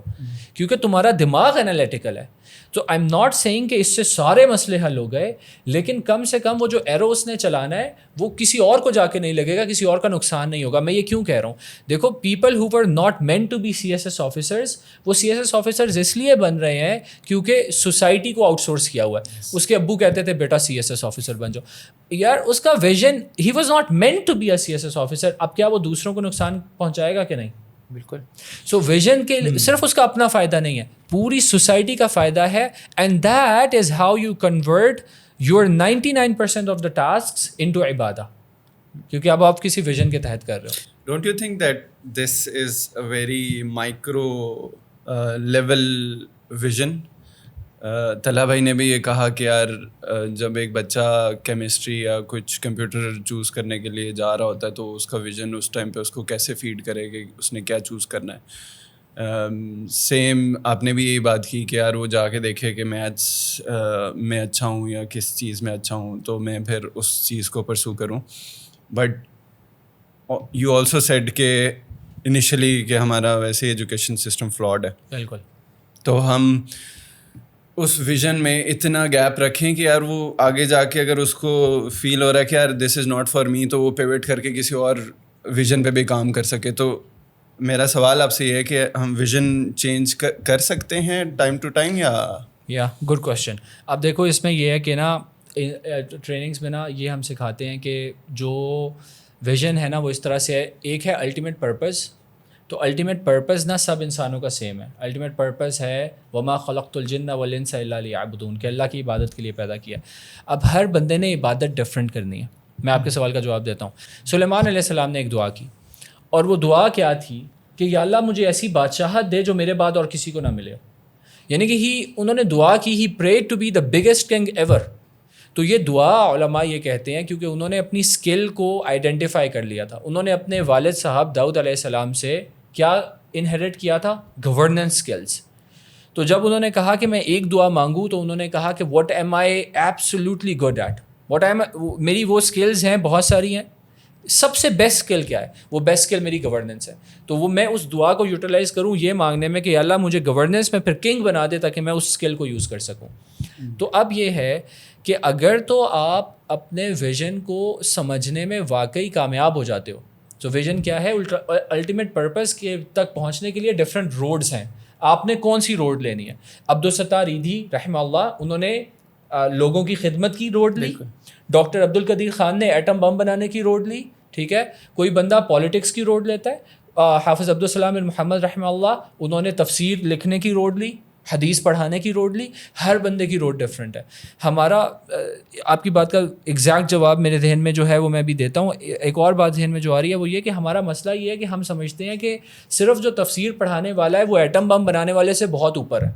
Speaker 1: کیونکہ تمہارا دماغ انالیٹیکل ہے. تو آئی ایم ناٹ سیئنگ کہ اس سے سارے مسئلے حل ہو گئے, لیکن کم سے کم وہ جو ایرو اس نے چلانا ہے وہ کسی اور کو جا کے نہیں لگے گا, کسی اور کا نقصان نہیں ہوگا. میں یہ کیوں کہہ رہا ہوں, دیکھو people who were not meant to be C S S officers, وہ سی ایس ایس آفیسرز اس لیے بن رہے ہیں کیونکہ سوسائٹی کو آؤٹ سورس کیا ہوا ہے. اس کے ابو کہتے تھے بیٹا سی ایس ایس آفیسر بن جاؤ, یار اس کا vision, he was not meant to be a C S S officer. اب کیا وہ دوسروں کو نقصان پہنچائے گا کہ نہیں؟
Speaker 3: بالکل.
Speaker 1: سو ویژن کے صرف اس کا اپنا فائدہ نہیں ہے, پوری سوسائٹی کا فائدہ ہے. And that is how you convert your 99% of the tasks into عبادہ, کیونکہ اب آپ کسی ویژن کے تحت کر رہے ہو.
Speaker 2: Don't you think that this is a very micro level vision? Talha بھائی نے بھی یہ کہا کہ یار جب ایک بچہ کیمسٹری یا کچھ کمپیوٹر چوز کرنے کے لیے جا رہا ہوتا ہے تو اس کا ویژن اس ٹائم پہ اس کو کیسے فیڈ کرے کہ اس نے کیا چوز کرنا ہے. سیم آپ نے بھی یہی بات کی کہ یار وہ جا کے دیکھے کہ میتھس میں اچھا ہوں یا کس چیز میں اچھا ہوں تو میں پھر اس چیز کو پرسو کروں. بٹ یو آلسو سیڈ کہ انیشلی کہ ہمارا ویسے ایجوکیشن سسٹم فلاڈ ہے.
Speaker 1: بالکل.
Speaker 2: تو ہم اس ویژن میں اتنا گیپ رکھیں کہ یار وہ آگے جا کے اگر اس کو فیل ہو رہا ہے کہ یار دس از ناٹ فار می, تو وہ پیوٹ کر کے کسی اور ویژن پہ بھی کام کر سکے. تو میرا سوال آپ سے یہ ہے کہ ہم ویژن چینج کر سکتے ہیں ٹائم ٹو ٹائم یا
Speaker 1: گڈ کوشچن. اب دیکھو اس میں یہ ہے کہ نا ٹریننگس میں نا یہ ہم سکھاتے ہیں کہ جو ویژن ہے نا وہ اس طرح سے ہے. ایک ہے الٹیمیٹ پرپز, تو الٹیمیٹ پرپز نا سب انسانوں کا سیم ہے. الٹیمیٹ پرپز ہے وما خلقت الجن والانس الا لیعبدون, کہ اللہ کی عبادت کے لیے پیدا کیا. اب ہر بندے نے عبادت ڈفرینٹ کرنی ہے. میں آپ کے سوال کا جواب دیتا ہوں. سلیمان علیہ السلام نے ایک دعا کی, اور وہ دعا کیا تھی کہ یا اللہ مجھے ایسی بادشاہت دے جو میرے بعد اور کسی کو نہ ملے. یعنی کہ انہوں نے دعا کی, he prayed to be the biggest king ever. تو یہ دعا علماء یہ کہتے ہیں کیونکہ انہوں نے اپنی اسکل کو آئیڈینٹیفائی کر لیا تھا. انہوں نے اپنے والد صاحب داؤد علیہ السلام سے کیا انہیریٹ کیا تھا؟ Governance skills. تو جب انہوں نے کہا کہ میں ایک دعا مانگوں تو انہوں نے کہا کہ what am I absolutely good at, what am میری وہ اسکلز ہیں, بہت ساری ہیں, سب سے بیسٹ اسکل کیا ہے؟ وہ بیسٹ اسکل میری گورننس ہے. تو وہ میں اس دعا کو یوٹیلائز کروں یہ مانگنے میں کہ اللہ مجھے گورننس میں پھر کنگ بنا دے تاکہ میں اس اسکل کو یوز کر سکوں. تو اب یہ ہے کہ اگر تو آپ اپنے ویژن کو سمجھنے میں واقعی کامیاب ہو جاتے ہو, تو ویژن کیا ہے؟ الٹیمیٹ پرپز کے تک پہنچنے کے لیے ڈفرینٹ روڈس ہیں, آپ نے کون سی روڈ لینی ہے. عبدالستار ایدھی رحمہ اللہ, انہوں نے لوگوں کی خدمت کی روڈ لی. ڈاکٹر عبدالقدیر خان نے ایٹم بم بنانے کی روڈ لی. ٹھیک ہے, کوئی بندہ پالیٹکس کی روڈ لیتا ہے. حافظ عبدالسلام بن محمد رحمہ اللہ, انہوں نے تفسیر لکھنے کی روڈ لی, حدیث پڑھانے کی روڈ لی. ہر بندے کی روڈ ڈفرینٹ ہے. ہمارا آپ کی بات کا ایگزیکٹ جواب میرے ذہن میں جو ہے وہ میں بھی دیتا ہوں. ایک اور بات ذہن میں جو آ رہی ہے وہ یہ کہ ہمارا مسئلہ یہ ہے کہ ہم سمجھتے ہیں کہ صرف جو تفسیر پڑھانے والا ہے وہ ایٹم بم بنانے والے سے بہت اوپر ہے.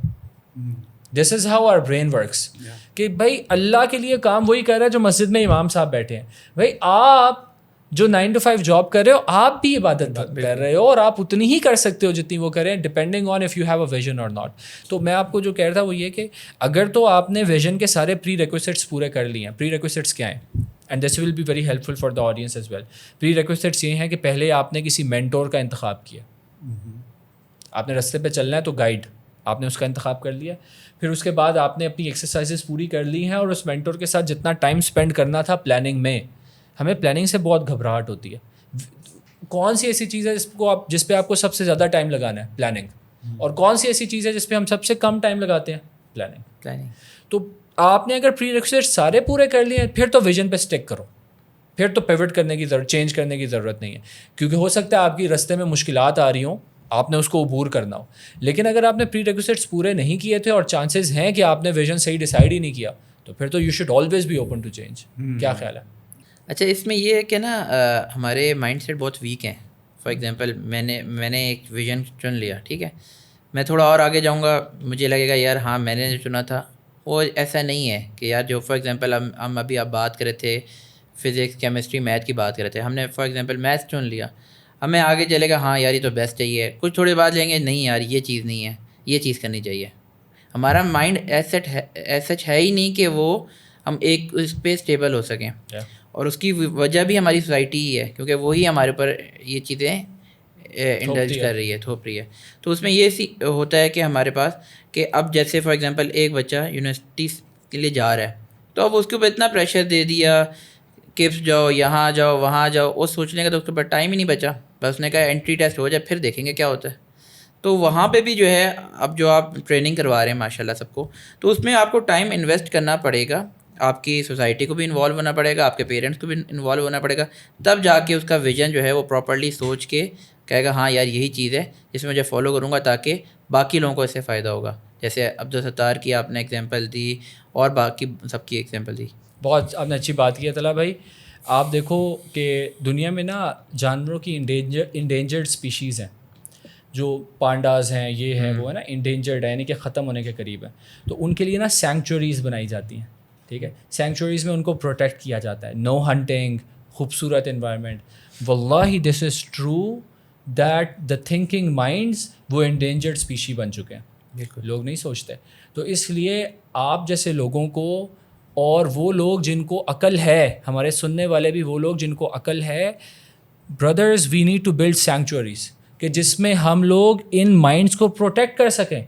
Speaker 1: This is how our brain works, کہ بھائی اللہ کے لیے کام وہی کر رہا ہے جو مسجد میں امام صاحب بیٹھے ہیں. بھائی آپ جو 9 to 5 جاب کر رہے ہو آپ بھی عبادت کر رہے ہو, اور آپ اتنی ہی کر سکتے ہو جتنی وہ کریں, depending on if you have a vision اور ناٹ. تو میں آپ کو جو کہہ رہا تھا وہ یہ کہ اگر تو آپ نے ویژن کے سارے پری ریکویسٹس پورے کر لیے ہیں. پری ریکویسٹس کیا ہیں؟ And this will be very helpful for the audience as well. Prerequisites یہ ہیں کہ پہلے آپ نے کسی مینٹور کا انتخاب کیا. آپ نے رستے پہ چلنا ہے تو گائیڈ آپ نے اس کا انتخاب کر لیا. پھر اس کے بعد آپ نے اپنی ایکسرسائزز پوری کر لی ہیں, اور اس مینٹور کے ساتھ جتنا ٹائم اسپینڈ کرنا تھا پلاننگ میں. ہمیں پلاننگ سے بہت گھبراہٹ ہوتی ہے. کون سی ایسی چیز ہے جس پہ آپ کو سب سے زیادہ ٹائم لگانا ہے؟ پلاننگ. اور کون سی ایسی چیز ہے جس پہ ہم سب سے کم ٹائم لگاتے ہیں؟ پلاننگ. تو آپ نے اگر پری ریکویسٹ سارے پورے کر لیے پھر تو ویژن پہ اسٹک کرو, پھر تو پیوٹ کرنے کی ضرورت, چینج کرنے کی ضرورت نہیں ہے. کیونکہ ہو سکتا ہے آپ کی رستے میں مشکلات آ رہی ہوں, آپ نے اس کو عبور کرنا ہو. لیکن اگر آپ نے پری ریکویسٹس پورے نہیں کیے تھے اور چانسز ہیں کہ آپ نے ویژن صحیح ڈیسائڈ ہی نہیں کیا, تو پھر تو you should always be open to change. کیا خیال ہے؟
Speaker 3: اچھا اس میں یہ ہے کہ نا ہمارے مائنڈ سیٹ بہت ویک ہیں. فار ایگزامپل میں نے ایک ویژن چن لیا, ٹھیک ہے, میں تھوڑا اور آگے جاؤں گا, مجھے لگے گا یار ہاں میں نے جو چنا تھا وہ ایسا نہیں ہے کہ یار جو فار ایگزامپل ہم ابھی آپ بات کر رہے تھے فزکس کیمسٹری میتھ کی بات کر رہے تھے, ہم نے فار ایگزامپل میتھ چن لیا, ہمیں آگے چلے گا ہاں یار یہ تو بیسٹ چاہیے, کچھ تھوڑی بعد لیں گے نہیں یار یہ چیز نہیں ہے, یہ چیز کرنی چاہیے. ہمارا مائنڈ ایسٹ ہے ہی نہیں کہ وہ ہم ایک اس پہ اسٹیبل ہو سکیں, اور اس کی وجہ بھی ہماری سوسائٹی ہی ہے, کیونکہ وہی ہمارے اوپر یہ چیزیں انڈلج کر رہی ہے, تھوپ رہی ہے. تو اس میں یہ ہوتا ہے کہ ہمارے پاس کہ اب جیسے فار ایگزامپل ایک بچہ یونیورسٹی کے لیے جا رہا ہے, تو اب اس کے اوپر اتنا پریشر دے دیا کہ جاؤ یہاں جاؤ وہاں جاؤ, وہ سوچنے کا تو اس کے اوپر ٹائم ہی نہیں بچا, بس اس نے کہا انٹری ٹیسٹ ہو جائے پھر دیکھیں گے کیا ہوتا ہے. تو وہاں پہ بھی جو ہے اب جو آپ ٹریننگ کروا رہے ہیں ماشاء اللہ سب کو, تو اس میں آپ کو ٹائم انویسٹ کرنا پڑے گا, آپ کی سوسائٹی کو بھی انوالو ہونا پڑے گا, آپ کے پیرنٹس کو بھی انوالو ہونا پڑے گا, تب جا کے اس کا ویژن جو ہے وہ پراپرلی سوچ کے کہے گا ہاں یار یہی چیز ہے جس میں مجھے فالو کروں گا تاکہ باقی لوگوں کو اس سے فائدہ ہوگا. جیسے عبدالستار کی آپ نے ایگزامپل دی اور باقی سب کی ایگزامپل دی.
Speaker 1: بہت آپ نے اچھی بات کی ہے طلحہ بھائی. آپ دیکھو کہ دنیا میں نا جانوروں کی انڈینجرڈ اسپیشیز ہیں, جو پانڈاز ہیں یہ ہے وہ ہے نا انڈینجرڈ ہے, یعنی کہ ختم ہونے کے قریب ہے. تو ان کے لیے نا سینکچوریز بنائی جاتی ہیں, ٹھیک ہے, سینکچوریز میں ان کو پروٹیکٹ کیا جاتا ہے, نو ہنٹنگ, خوبصورت انوائرمنٹ. واللہ this is true that the thinking minds وہ انڈینجرڈ اسپیشی بن چکے ہیں, بالکل لوگ نہیں سوچتے. تو اس لیے آپ جیسے لوگوں کو, اور وہ لوگ جن کو عقل ہے, ہمارے سننے والے بھی وہ لوگ جن کو عقل ہے, brothers we need to build sanctuaries کہ جس میں ہم لوگ ان مائنڈس کو پروٹیکٹ کر سکیں,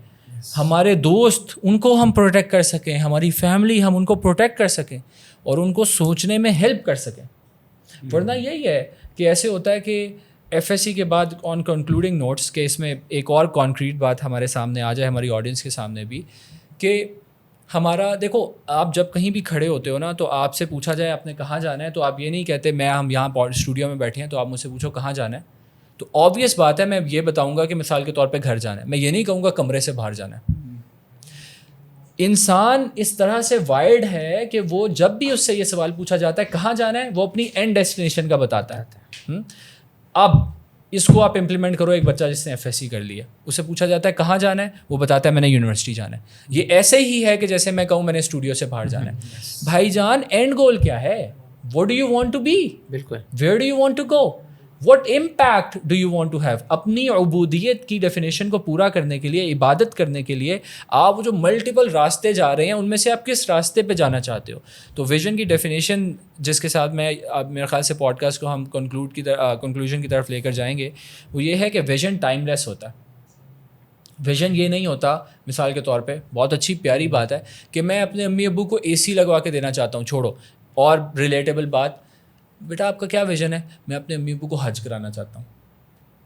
Speaker 1: ہمارے دوست ان کو ہم پروٹیکٹ کر سکیں, ہماری فیملی ہم ان کو پروٹیکٹ کر سکیں اور ان کو سوچنے میں ہیلپ کر سکیں. ورنہ یہی ہے کہ ایسے ہوتا ہے کہ ایف ایس سی کے بعد آن کنکلوڈنگ نوٹس کہ اس میں ایک اور کانکریٹ بات ہمارے سامنے آ جائے, ہماری آڈینس کے سامنے بھی, کہ ہمارا دیکھو آپ جب کہیں بھی کھڑے ہوتے ہو نا تو آپ سے پوچھا جائے آپ نے کہاں جانا ہے, تو آپ یہ نہیں کہتے ہم یہاں اسٹوڈیو میں بیٹھے ہیں تو آپ مجھ سے پوچھو کہاں جانا ہے, تو آبویس بات ہے میں یہ بتاؤں گا کہ مثال کے طور پہ گھر جانا ہے, میں یہ نہیں کہوں گا کمرے سے باہر جانا ہے. انسان اس طرح سے وائرڈ ہے کہ وہ جب بھی اس سے یہ سوال پوچھا جاتا ہے کہاں جانا ہے, وہ اپنی اینڈ ڈیسٹینیشن کا بتاتا ہے. اب اس کو آپ امپلیمنٹ کرو, ایک بچہ جس نے ایف ایس سی کر لیا, اسے پوچھا جاتا ہے کہاں جانا ہے, وہ بتاتا ہے میں نے یونیورسٹی جانا ہے. یہ ایسے ہی ہے کہ جیسے میں کہوں میں نے اسٹوڈیو سے باہر جانا ہے. بھائی جان اینڈ گول کیا ہے, what do you want to be,
Speaker 3: بالکل
Speaker 1: where do you want to go, what impact do you want to have. اپنی عبودیت کی ڈیفینیشن کو پورا کرنے کے لیے, عبادت کرنے کے لیے آپ جو ملٹیپل راستے جا رہے ہیں ان میں سے آپ کس راستے پہ جانا چاہتے ہو. تو ویژن کی ڈیفینیشن جس کے ساتھ میں میرے خیال سے پوڈ کاسٹ کو ہم کنکلوژن کی طرف لے کر جائیں گے, وہ یہ ہے کہ ویژن ٹائم لیس ہوتا ہے. ویژن یہ نہیں ہوتا, مثال کے طور پہ بہت اچھی پیاری بات ہے کہ میں اپنے امی ابو کو اے سی لگوا کے دینا چاہتا ہوں, چھوڑو اور ریلیٹیبل بات, بیٹا آپ کا کیا ویژن ہے, میں اپنے امی ابو کو حج کرانا چاہتا ہوں,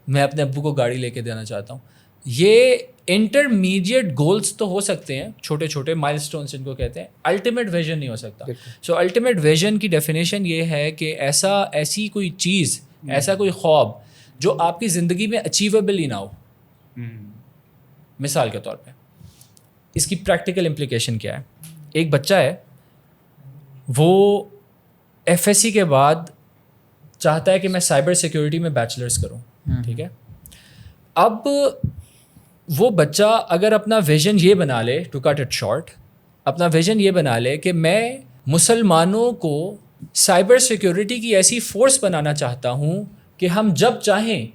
Speaker 1: میں اپنے ابو کو گاڑی لے کے دینا چاہتا ہوں. یہ انٹرمیڈیٹ گولس تو ہو سکتے ہیں, چھوٹے چھوٹے مائل اسٹونس جن کو کہتے ہیں, الٹیمیٹ ویژن نہیں ہو سکتا. سو الٹیمیٹ ویژن کی ڈیفینیشن یہ ہے کہ ایسی کوئی چیز, ایسا کوئی خواب جو آپ کی زندگی میں اچیویبل ہی نہ ہو. مثال کے طور پہ اس کی پریکٹیکل امپلیکیشن کیا ہے, ایک بچہ ہے وہ ایف ایس سی کے بعد چاہتا ہے کہ میں سائبر سیکیورٹی میں بیچلرس کروں, ٹھیک ہے. اب وہ بچہ اگر اپنا ویژن یہ بنا لے, ٹو کٹ اٹ شارٹ, اپنا ویژن یہ بنا لے کہ میں مسلمانوں کو سائبر سیکیورٹی کی ایسی فورس بنانا چاہتا ہوں کہ ہم جب چاہیں,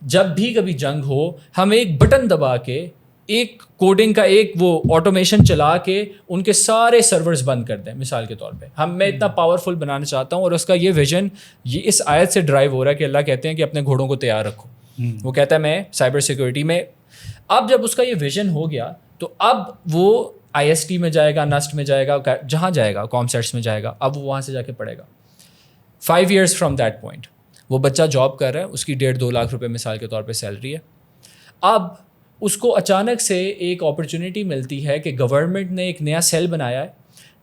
Speaker 1: جب بھی کبھی جنگ ہو, ہم ایک بٹن دبا کے ایک کوڈنگ کا ایک وہ آٹومیشن چلا کے ان کے سارے سرورز بند کر دیں. مثال کے طور پہ میں اتنا پاورفل بنانا چاہتا ہوں, اور اس کا یہ ویژن یہ اس آیت سے ڈرائیو ہو رہا ہے کہ اللہ کہتے ہیں کہ اپنے گھوڑوں کو تیار رکھو. وہ کہتا ہے میں سائبر سیکیورٹی میں. اب جب اس کا یہ ویژن ہو گیا تو اب وہ آئی ایس ٹی میں جائے گا, نسٹ میں جائے گا, جہاں جائے گا, کام سیٹس میں جائے گا, اب وہ وہاں سے جا کے پڑھے گا. 5 years فرام دیٹ پوائنٹ وہ بچہ جاب کر رہا ہے, اس کی 1.5-2 لاکھ روپے مثال کے طور پہ سیلری ہے. اب اس کو اچانک سے ایک اپرچونیٹی ملتی ہے کہ گورنمنٹ نے ایک نیا سیل بنایا ہے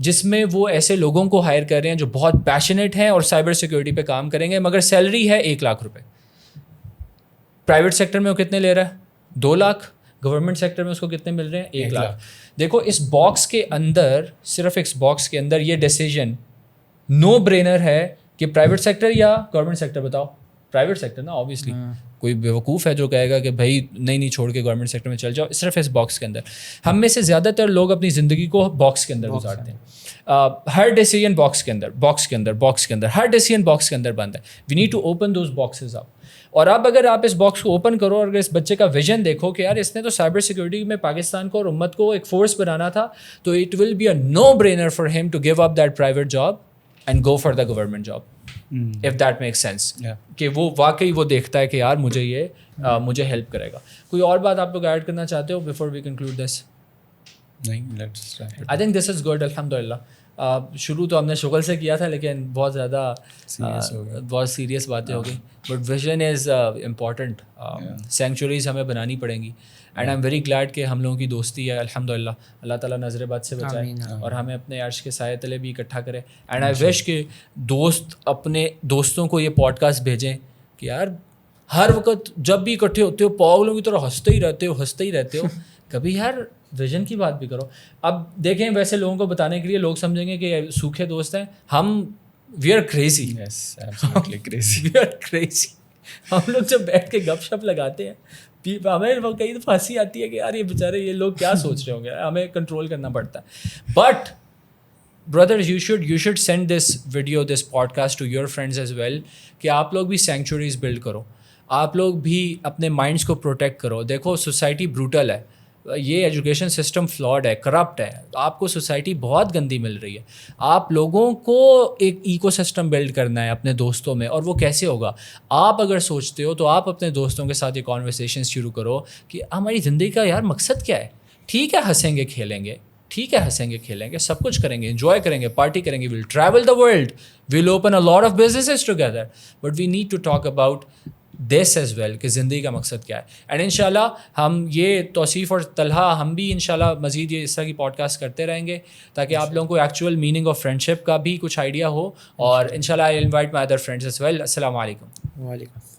Speaker 1: جس میں وہ ایسے لوگوں کو ہائر کر رہے ہیں جو بہت پیشنیٹ ہیں اور سائبر سیکیورٹی پہ کام کریں گے, مگر سیلری ہے 1 لاکھ روپے. پرائیویٹ سیکٹر میں وہ کتنے لے رہا ہے, 2 لاکھ. گورنمنٹ سیکٹر میں اس کو کتنے مل رہے ہیں, 1 لاکھ. دیکھو اس باکس کے اندر, صرف اس باکس کے اندر یہ ڈیسیجن نو برینر ہے کہ پرائیویٹ سیکٹر یا گورنمنٹ سیکٹر؟ بتاؤ. پرائیویٹ سیکٹر نا آبویسلی. کوئی بیوقوف ہے جو کہے گا کہ بھائی نہیں چھوڑ کے گورنمنٹ سیکٹر میں چل جاؤ, صرف اس باکس کے اندر. ہم میں سے زیادہ تر لوگ اپنی زندگی کو باکس کے اندر گزارتے ہیں. ہر ڈیسیجن باکس کے اندر ہر ڈیسیجن باکس کے اندر بند ہے. We need to open those boxes up. اور اب اگر آپ اس باکس کو اوپن کرو اور اگر اس بچے کا ویژن دیکھو کہ یار اس نے تو سائبر سیکورٹی میں پاکستان کو اور امت کو ایک فورس بنانا تھا, تو it will be a no brainer for him to give up that private job and go for the government job, if that make sense. کہ وہ واقعی وہ دیکھتا ہے کہ یار مجھے ہیلپ کرے گا. کوئی اور بات آپ لوگ ایڈ کرنا چاہتے ہو before we conclude this? I think this is good. الحمد للہ. شروع تو ہم نے شغل سے کیا تھا لیکن بہت زیادہ بہت سیریس باتیں ہو گئی. But vision is important. Sanctuaries ہمیں بنانی پڑیں گی. And I am very glad کہ ہم لوگوں کی دوستی ہے الحمد للہ. اللہ تعالیٰ نظر بد سے بچائے اور ہمیں اپنے عرش کے سائے تلے بھی اکٹھا کرے. اینڈ آئی وش کہ دوست اپنے دوستوں کو یہ پوڈ کاسٹ بھیجیں کہ یار ہر وقت جب بھی اکٹھے ہوتے ہو پاگلوں کی طرح ہنستے ہی رہتے ہو کبھی یار ویژن کی بات بھی کرو. اب دیکھیں ویسے لوگوں کو بتانے کے لیے لوگ سمجھیں گے کہ سوکھے دوست ہیں. ہم وی آر کریزی. ہم لوگ جب بیٹھ کے گپ شپ لگاتے ہیں ہمیں کئی دفعہ ہنسی آتی ہے کہ یار یہ بیچارے یہ لوگ کیا سوچ رہے ہوں گے, ہمیں کنٹرول کرنا پڑتا ہے. But brothers you should send this video, this podcast to your friends as well کہ آپ لوگ بھی سینکچوریز بلڈ کرو, آپ لوگ بھی اپنے مائنڈس کو پروٹیکٹ کرو. دیکھو سوسائٹی بروٹل ہے, یہ ایجوکیشن سسٹم فلاڈ ہے, کرپٹ ہے, آپ کو سوسائٹی بہت گندی مل رہی ہے. آپ لوگوں کو ایک ایکو سسٹم بلڈ کرنا ہے اپنے دوستوں میں, اور وہ کیسے ہوگا؟ آپ اگر سوچتے ہو تو آپ اپنے دوستوں کے ساتھ یہ کانورسیشن شروع کرو کہ ہماری زندگی کا یار مقصد کیا ہے. ٹھیک ہے ہنسیں گے کھیلیں گے سب کچھ کریں گے, انجوائے کریں گے, پارٹی کریں گے, we'll travel the world, we'll open a lot of businesses together, but we need to talk about this as well کہ زندگی کا مقصد کیا ہے. اینڈ ان شاء اللہ ہم یہ توصیف اور طلحہ ہم بھی ان شاء اللہ مزید یہ اس طرح کی پوڈ کاسٹ کرتے رہیں گے تاکہ آپ لوگوں کو actual meaning of friendship کا بھی کچھ آئیڈیا ہو. اور ان شاء اللہ I invite my other friends as well. السلام علیکم.
Speaker 3: وعلیکم